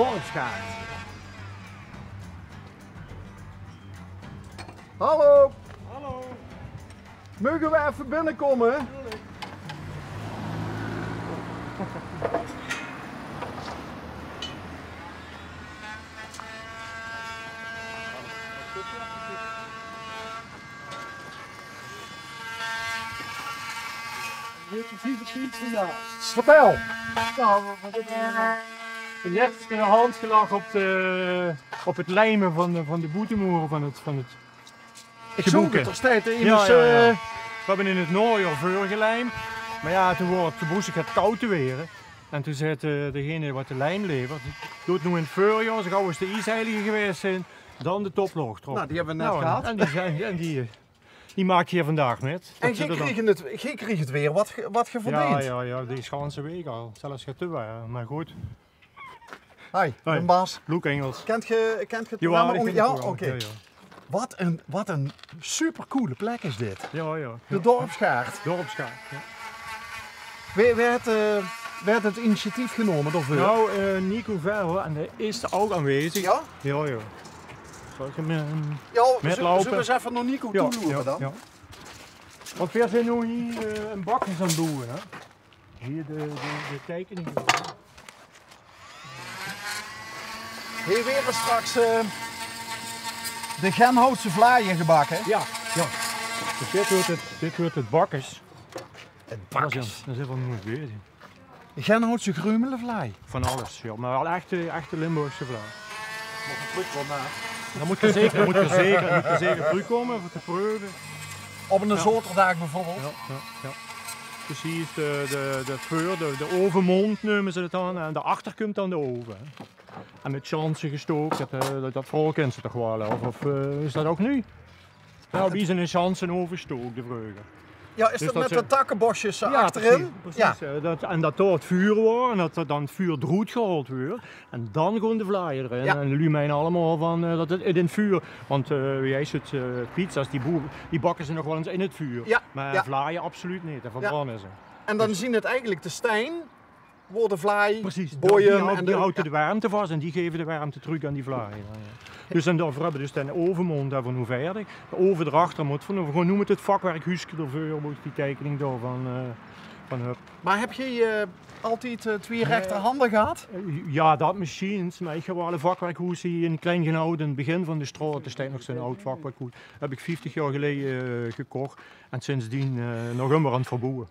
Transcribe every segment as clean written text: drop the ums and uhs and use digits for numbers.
dorpskaart. Hallo. Hallo. Mogen we even binnenkomen? Tuurlijk. Hier precies het fiets vandaag. Vertel. Nou, we net een handgelag op het lijmen van de boetemoeren van het Ik zoek het nog steeds. We hebben in het najaar vuur gelijmd, maar ja, toen wordt de boezek het koud te weren. En toen zei degene wat de lijm levert, doet nu in het voorjaar, zo gauw als de ijsheiligen geweest zijn, dan de toplaag erop. Nou, die hebben we net gehad. En die maak je hier vandaag met. En jij kreeg het weer wat je verdiend. Ja, die ganse week al. Zelfs gaat te waren, maar goed. Hi, mijn baas. Luc Engels. Kent je het Ja, programma? Ja, oké. Okay. Wat een supercoole plek is dit. Ja. De dorpskaart. Dorpskaart, ja. Werd het initiatief genomen door u? Nou, Nico Verhoeven, en hij is ook aanwezig. Ja? Ja. Zal ik hem we zullen eens even naar Nico toe lopen dan? Ja. Want we zijn nu hier een bakjes aan het doen, hè. Hier de tekening. Hier weer straks de Genhoutse vlaaien gebakken. Ja. Dus dit wordt het bakkers. Het bakkers? Dat is even moeilijk bezig. De Genhoutse grumelenvlaai. Van alles, ja. Maar wel echte Limburgse vlaai. Nog een druk wat na. Dan moet er zeker terug komen om te proeven. Op een zoterdag bijvoorbeeld? Ja. Dus hier is de vuur, de ovenmond noemen ze het dan, en daarachter komt dan de oven. En met chansen gestookt, dat vooral kent ze toch wel, of is dat ook nu? Nou, wie zijn een chansen overstookt, de vreugde. Ja, is dus dat met de takkenbosjes achterin? Precies. Ja. En dat daar het vuur wordt, en dat dan het vuur droed gehaald wordt. En dan gewoon de vlaaien erin. Ja. En jullie meinen allemaal van dat het in het vuur, want jij zit pizza's, die bakken ze nog wel eens in het vuur. Ja. Maar vlaaien absoluut niet, en verbranden ze. En dan zien het eigenlijk de steen, worden vlaai, precies, boeien. Die houden de warmte vast en die geven de warmte terug aan die vlaaien. Dus en daarvoor hebben we dus de ovenmond daarvan nu verder. De oven erachter moet van, gewoon noem het vakwerkhuisje ervoor, moet die tekening daar van Hup. Maar heb je altijd twee rechterhanden gehad? Ja, dat machines, maar ik heb wel een vakwerkhuis hier in Klein Genhouden, in het begin van de straat, er staat nog zo'n oud vakwerkhuis. Heb ik 50 jaar geleden gekocht en sindsdien nog immer aan het verbouwen.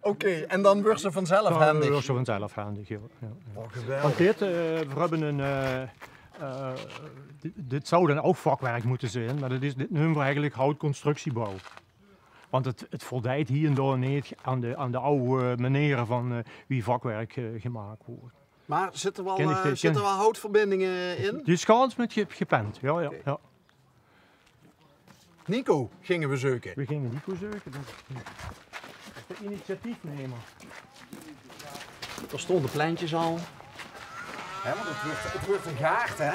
Oké, en dan wordt ze vanzelf handig? Dan wordt ze vanzelf handig, ja. Oh, geweldig. Want we hebben een... dit zou dan ook vakwerk moeten zijn, maar dit noemen we eigenlijk houtconstructiebouw. Want het voldijt hier en daar niet aan de oude manieren van wie vakwerk gemaakt wordt. Maar zitten er wel houtverbindingen in? Die schaans met gepend, ja. Okay. Nico gingen we zoeken. We gingen Nico zoeken. De initiatiefnemer. Er stonden pleintjes al. Want het wordt een gaart, hè?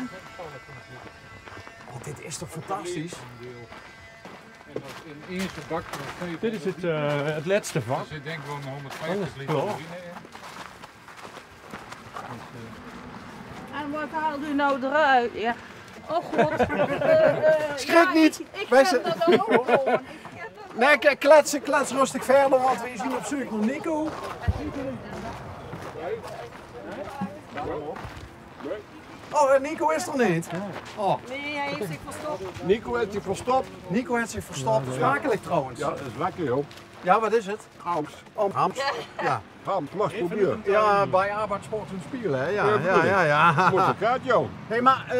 Oh, dit is toch fantastisch? En dat in eerste bak. Dit is het laatste vak. Dus ik denk wel 150 liter benzine in. En wat haalt u nou eruit? Ja. Oh god. Schrik niet! Ik heb dat ook gewoon. Nee, kijk, klets rustig verder, want we zien op zoek naar Nico. Oh, Nico is er niet. Oh. Nee, hij heeft zich verstopt. Nico heeft zich verstopt. Nico heeft zich verstopt. Smakelijk trouwens. Ja, dat is lekker joh. Ja, wat is het? Hams. Hams. Ja. Hams, mag proberen. Ja, bij Arbeidssport en Spielen, hè? Ja. Moet het gaat joh. Hey, maar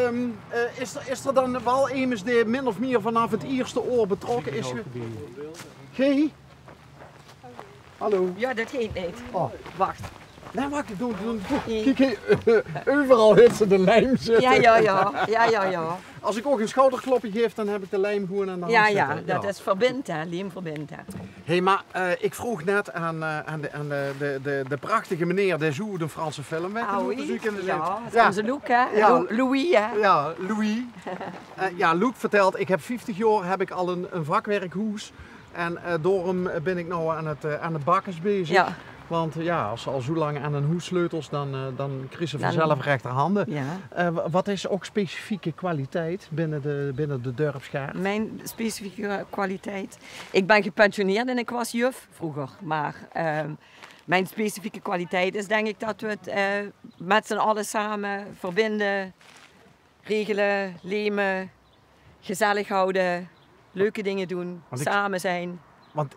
is er dan wel iemand die min of meer vanaf het eerste oor betrokken is? G? Hallo? Ja, dat geeft niet. Oh. Wacht. Nee, wacht, doe. Kijk, overal heeft ze de lijm zitten. Ja. Als ik ook een schouderklopje geef, dan heb ik de lijm gewoon aan de hand zitten. Dat is verbind, hè, lijm verbindt. Hé, maar ik vroeg net aan de prachtige meneer die zoekt een Franse film. Onze Luc, hè? Ja. Louis, hè? Ja, Louis. Luc vertelt, ik heb 50 jaar heb ik al een vakwerkhuis. En daarom ben ik nou aan het bakkers bezig. Ja. Want ja, als ze al zo lang aan een hoes sleutels, dan krijgen ze Dan- vanzelf rechterhanden. Ja. Wat is ook specifieke kwaliteit binnen de dorpsgaard? Mijn specifieke kwaliteit. Ik ben gepensioneerd en ik was juf vroeger. Maar mijn specifieke kwaliteit is denk ik dat we het met z'n allen samen verbinden, regelen, lemen, gezellig houden, leuke dingen doen, Want ik- samen zijn. Want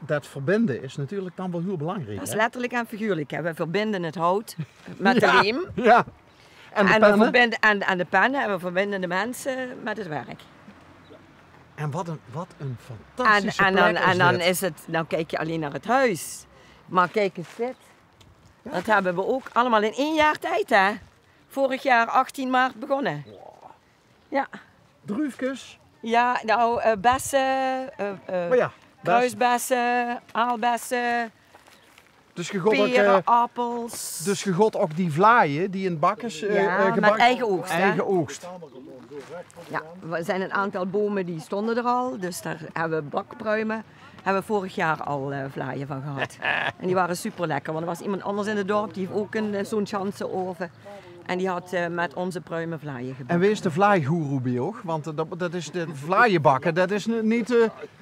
dat verbinden is natuurlijk dan wel heel belangrijk. Dat is hè? letterlijk en figuurlijk. Hè. We verbinden het hout met de Ja. leem. Ja. En de we pennen? verbinden, en de pennen. En we verbinden de mensen met het werk. En wat een fantastische En plek is dan dit. is het, dan kijk je alleen naar het huis. Maar kijk eens dit. Dat hebben we ook allemaal in 1 jaar tijd, hè? Vorig jaar 18 maart begonnen. Ja, Druifkes. ja nou, bessen, Maar ja, kruisbessen, aalbessen, dus je gaat ook, peren, appels. dus je gaat ook die vlaaien die in bakkes Ja, met gebakken. eigen oogst, hè? Eigen oogst. Ja, er zijn een aantal bomen die stonden er al, dus daar hebben we bakpruimen. Hebben we vorig jaar al vlaaien van gehad. En die waren super lekker, want er was iemand anders in het dorp die heeft ook zo'n chanseoven. En die had met onze pruimen vlaaien gebakken. En wees de vlaaigoeroe bij ook, want dat is de vlaaienbakken, dat is niet...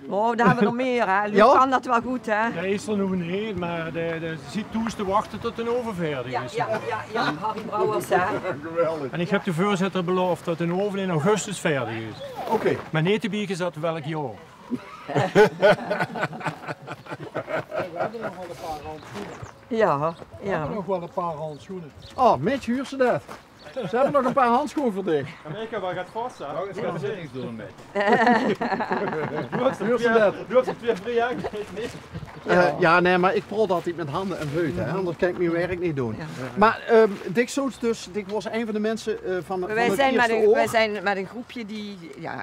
Oh, daar hebben we nog meer, hè. Luc Ja? kan dat wel goed, hè. Dat is er nog niet, maar de ziet toe te wachten tot een oven verdig is. Ja, Harry Brouwers, hè. Geweldig. En ik heb de voorzitter beloofd dat een oven in augustus verdig is. Oké. Maar niet te biegen zat welk jaar. Ja, ja. Nog wel een paar handschoenen. Oh, met huur ze dat. Ze hebben nog een paar handschoenen voor dich. Amerika, waar gaat vast, hè? Ik ga er niks doen mee. Huur ze dat. Doe het 2-3 jaar niet. Ja, nee, maar ik prot altijd met handen en voeten, hè, anders kan ik mijn werk niet doen. Ja. Maar Dick Soets dus, Dick was een van de mensen van het Wij zijn, eerste oor. wij zijn met een groepje die, ja,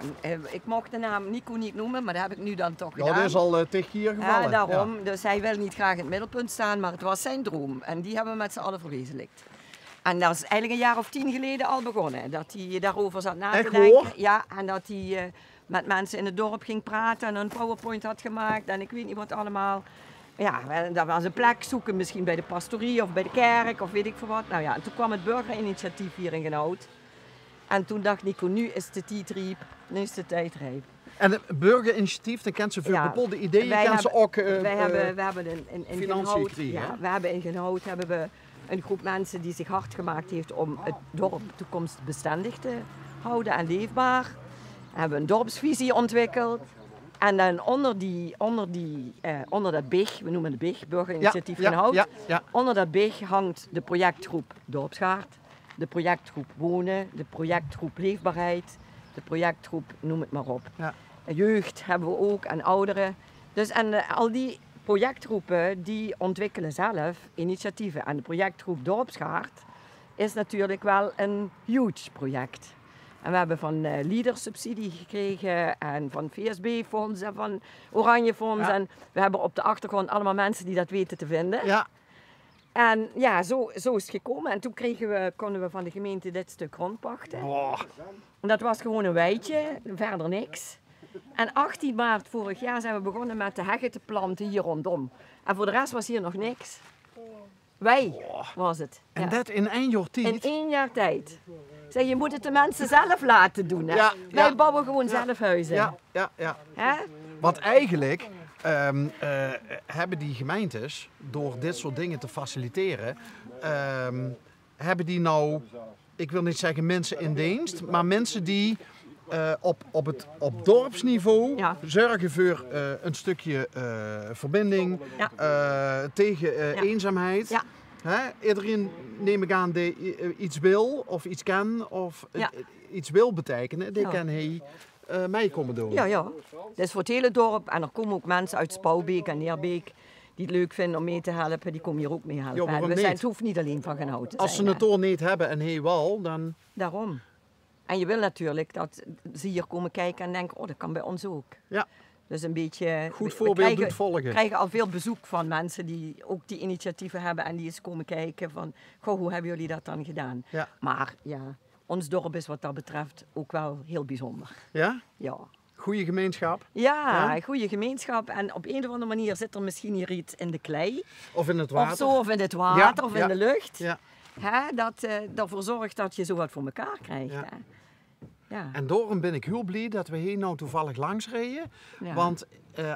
ik mocht de naam Nico niet noemen, maar dat heb ik nu dan toch Ja, gedaan. dat is al tegen hier gevallen. Ja, daarom. Dus hij wil niet graag in het middelpunt staan, maar het was zijn droom. En die hebben we met z'n allen verwezenlijkt. En dat is eigenlijk een jaar of 10 geleden al begonnen. Dat hij daarover zat na te Echt denken. hoor? Ja, en dat hij met mensen in het dorp ging praten en een PowerPoint had gemaakt. En ik weet niet wat allemaal. Ja, dat was een plek zoeken, misschien bij de pastorie of bij de kerk of weet ik veel wat. Nou ja, en toen kwam het burgerinitiatief hier in Genoud. En toen dacht Nico, nu is de tijd rijp, nu is de tijd rijp. En het burgerinitiatief, dan kent ze veel Ja, bepaalde ideeën, wij kent ze hebben- ook... we hebben in financiën Genoud, gekregen, hè? ja, we hebben in Genoud hebben we een groep mensen die zich hard gemaakt heeft om het dorp toekomstbestendig te houden en leefbaar. We hebben een dorpsvisie ontwikkeld. En dan onder dat BIG, we noemen het BIG, Burgerinitiatief Genoud. ja. Onder dat BIG hangt de projectgroep Dorpsgaard, de projectgroep Wonen, de projectgroep Leefbaarheid, de projectgroep noem het maar op. Ja. Jeugd hebben we ook en ouderen. Dus al die projectgroepen die ontwikkelen zelf initiatieven. En de projectgroep Dorpsgaard is natuurlijk wel een huge project. En we hebben van Leaders subsidie gekregen en van VSB-fonds en van Oranje Fonds. Ja. En we hebben op de achtergrond allemaal mensen die dat weten te vinden. Ja, En ja, zo is het gekomen. En toen konden we van de gemeente dit stuk grond pachten. oh, En dat was gewoon een weidje, verder niks. En 18 maart vorig jaar zijn we begonnen met de heggen te planten hier rondom. En voor de rest was hier nog niks. Wij was het. en Ja. dat in 1 jaar In tijd. 1 jaar tijd. Ik zeg, je moet het de mensen zelf laten doen. Hè? Ja, Wij ja. bouwen gewoon zelf huizen. Ja. Hè? Want eigenlijk hebben die gemeentes, door dit soort dingen te faciliteren, hebben die nou, ik wil niet zeggen mensen in dienst, maar mensen die op dorpsniveau Ja. zorgen voor een stukje verbinding, tegen Ja. eenzaamheid. Ja. Hè? Iedereen, neem ik aan, die iets wil of iets kan of Ja. iets wil betekenen, die Ja. kan hij mee komen doen. Ja. Dat is voor het hele dorp. En er komen ook mensen uit Spouwbeek en Neerbeek die het leuk vinden om mee te helpen. Die komen hier ook mee helpen. Ja, waarom En niet? het hoeft niet alleen van Genoud te Als ze zijn, het hè. door niet hebben en hij wel, dan... Daarom. En je wil natuurlijk dat ze hier komen kijken en denken, oh, dat kan bij ons ook. Ja. Dus een beetje... Goed we voorbeeld doet volgen. krijgen al veel bezoek van mensen die ook die initiatieven hebben en die eens komen kijken van, goh, hoe hebben jullie dat dan gedaan? Ja. Maar ja, ons dorp is wat dat betreft ook wel heel bijzonder. Ja? Ja. Goede gemeenschap. Ja, Ja? een goede gemeenschap. En op een of andere manier zit er misschien hier iets in de klei. Of in het water. Of zo, of in het water, of Ja. in de lucht. Ja. Hè, dat ervoor zorgt dat je zo wat voor elkaar krijgt. Ja. Hè. Ja. En daarom ben ik heel blij dat we hier nou toevallig langs reden. Ja. Want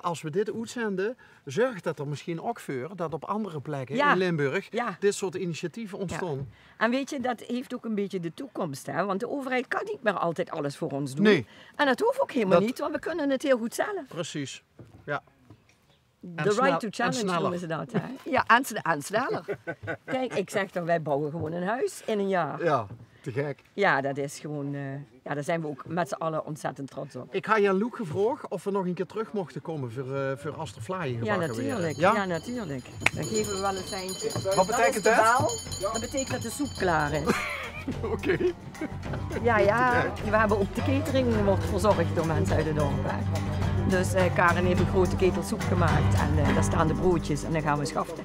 als we dit uitzenden, zorgt dat er misschien ook voor dat op andere plekken Ja. in Limburg Ja. dit soort initiatieven ontstaan. En weet je, dat heeft ook een beetje de toekomst. Hè? Want de overheid kan niet meer altijd alles voor ons doen. Nee. En dat hoeft ook helemaal Dat- niet, want we kunnen het heel goed zelf. Precies. Ja. En The snel- right to en challenge sneller. noemen ze dat. Hè? Ja, en sneller. Kijk, ik zeg dan, wij bouwen gewoon een huis in een jaar. Ja, te gek. Ja, dat is gewoon... ja, daar zijn we ook met z'n allen ontzettend trots op. Ik had je aan Loek gevraagd of we nog een keer terug mochten komen voor als er vlaaien Ja, gebakken natuurlijk. werden. Ja? natuurlijk. Dan geven we wel een seintje. Wat betekent dat? dat? Dat betekent dat de soep klaar is. Oké. Ja, we hebben ook de catering wordt verzorgd door mensen uit het dorp. Hè. Dus Karen heeft een grote ketel soep gemaakt en daar staan de broodjes en dan gaan we schaften.